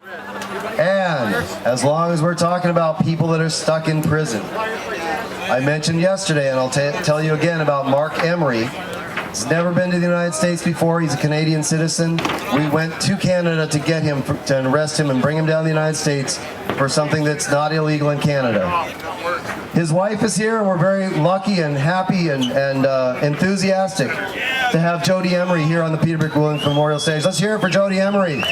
And as long as we're talking about people that are stuck in prison, I mentioned yesterday, and I'll tell you again about Mark Emery. He's never been to the United States before. He's a Canadian citizen. We went to Canada to get him, to arrest him and bring him down to the United States for something that's not illegal in Canada. His wife is here, and we're very lucky and happy and enthusiastic to have Jody Emery here on the Peter McWilliams Memorial Stage. Let's hear it for Jody Emery.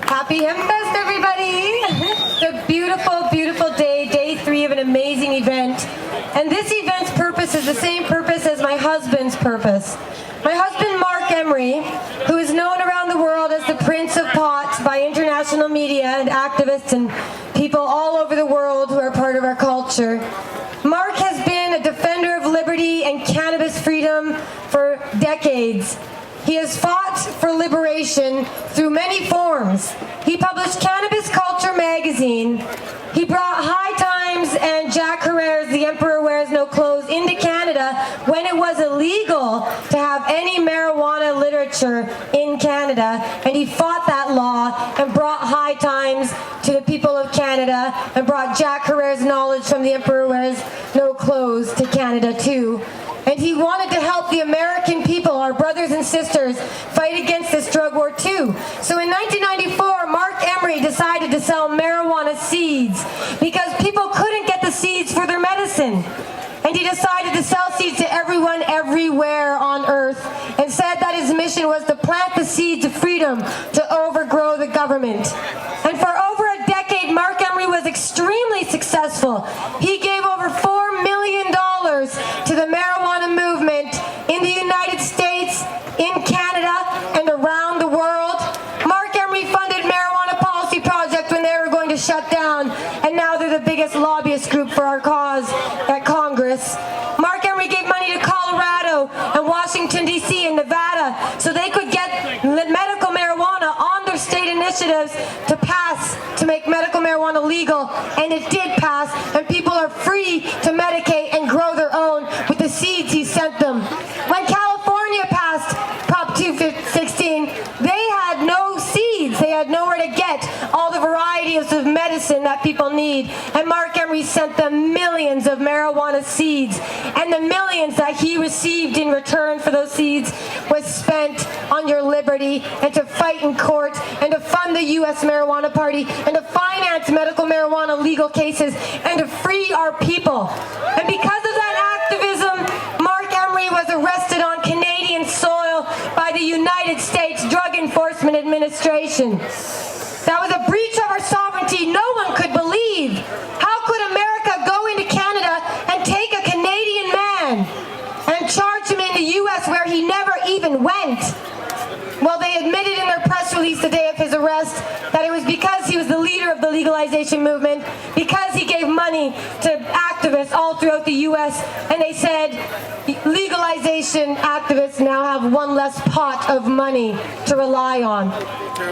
Happy Hempfest, everybody! It's a beautiful, beautiful day, day 3 of an amazing event. And this event's purpose is the same purpose as my husband's purpose. My husband, Mark Emery, who is known around the world as the Prince of Pot by international media and activists and people all over the world who are part of our culture. Mark has been a defender of liberty and cannabis freedom for decades. He has fought for liberation through many forms. He published Cannabis Culture magazine. He brought High Times and Jack Herer's The Emperor Wears No Clothes into Canada when it was illegal to have any marijuana literature in Canada. And he fought that law and brought High Times to the people of Canada and brought Jack Herer's knowledge from The Emperor Wears No Clothes to Canada too. And he wanted to help the American people, our brothers and sisters, fight against this drug war too. So in 1994, Mark Emery decided to sell marijuana seeds because people couldn't get the seeds for their medicine. And he decided to sell seeds to everyone everywhere on earth and said that his mission was to plant the seeds of freedom to overgrow the government. And for over a decade, Mark Emery was extremely successful. He gave over $4 million to the marijuana movement in the United States, in Canada, and around the world. Mark Emery funded Marijuana Policy Project when they were going to shut down, and now they're the biggest lobbyist group for our cause at Congress. Mark Emery gave money to Colorado and Washington, D.C. and Nevada so they could get medical marijuana on their state initiatives to pass, to make medical marijuana legal, and it did pass, and people are free to medicate and grow their own with the seeds he sent them. When California passed Prop 216, they had no seeds. They had nowhere to get all the varieties of medicine that people need. And Mark Emery sent them millions of marijuana seeds. And the millions that he received in return for those seeds was spent on your liberty and to fight in court and to fund the U.S. Marijuana Party and to finance medical marijuana legal cases and to free our people. And because of that activism, Mark Emery was arrested on Canadian soil by the United States Drug Enforcement Administration. That was a breach of our sovereignty no one could believe. How could America go into Canada and take a Canadian man and charge him in the U.S. where he never even went? Well, they admitted in their press release the day of his arrest that it was because he was the leader of the legalization movement, because he gave money to activists all throughout the U.S., and they said legalization activists now have one less pot of money to rely on.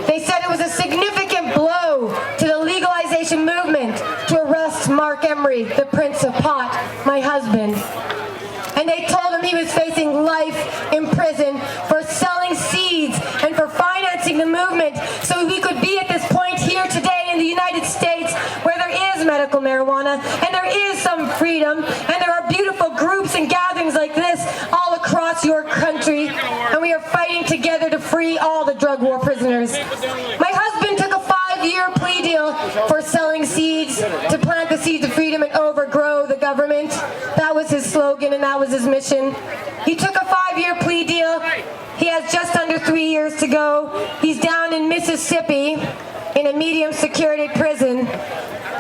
They said it was a significant blow to the legalization movement to arrest Mark Emery, the Prince of Pot, my husband. And they told him he was facing life in prison for selling seeds and for financing the movement so he could be at this point here today in the United States where there is medical marijuana and there is some freedom and there are beautiful groups and gatherings like this all across your country, and we are fighting together to free all the drug war prisoners. My husband took a 5-year plea deal for selling seeds to plant the seeds of freedom and overgrow the government. That was his slogan and that was his mission. He took a 5-year plea deal. He has just under 3 years to go. He's down in Mississippi in a medium security prison,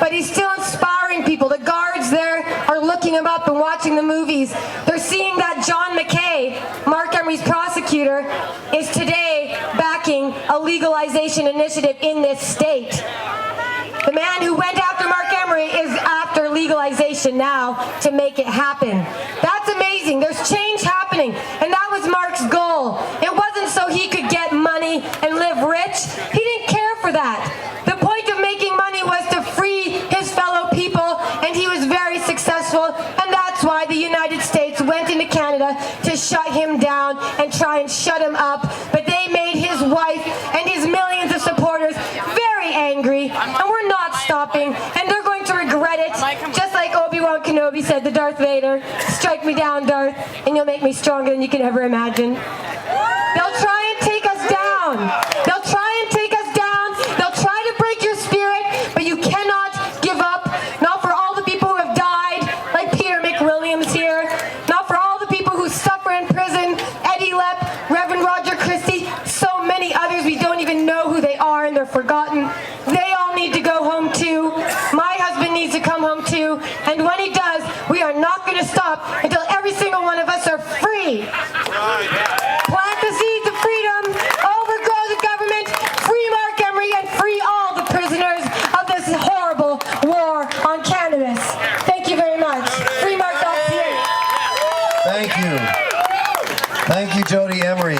but he's still inspiring people. The guards there are looking him up and watching the movies. They're seeing that John McKay, Mark Emery's prosecutor, is today backing a legalization initiative in this state. The man who went after Mark Emery is after legalization now to make it happen. That's amazing. There's change happening, and that was Mark's goal. It wasn't so he could get money and live rich. He didn't care for that. The point of making money was to free his fellow people, and he was very successful, and that's why the United States went into Canada to shut him down and try and shut him up, but they made Darth Vader. Strike me down, Darth, and you'll make me stronger than you can ever imagine. They'll try and take us down. They'll try and take us down. They'll try to break your spirit, but you cannot give up. Not for all the people who have died, like Peter McWilliams here. Not for all the people who suffer in prison, Eddie Lepp, Reverend Roger Christie, so many others we don't even know who they are and they're forgotten. They all need to go home too. My husband needs to come home too. And when he does, we are not going to stop until every single one of us are free. Plant the seeds of freedom, overthrow the government, free Mark Emery, and free all the prisoners of this horrible war on cannabis. Thank you very much. FreeMark.ca. Thank you. Thank you, Jody Emery.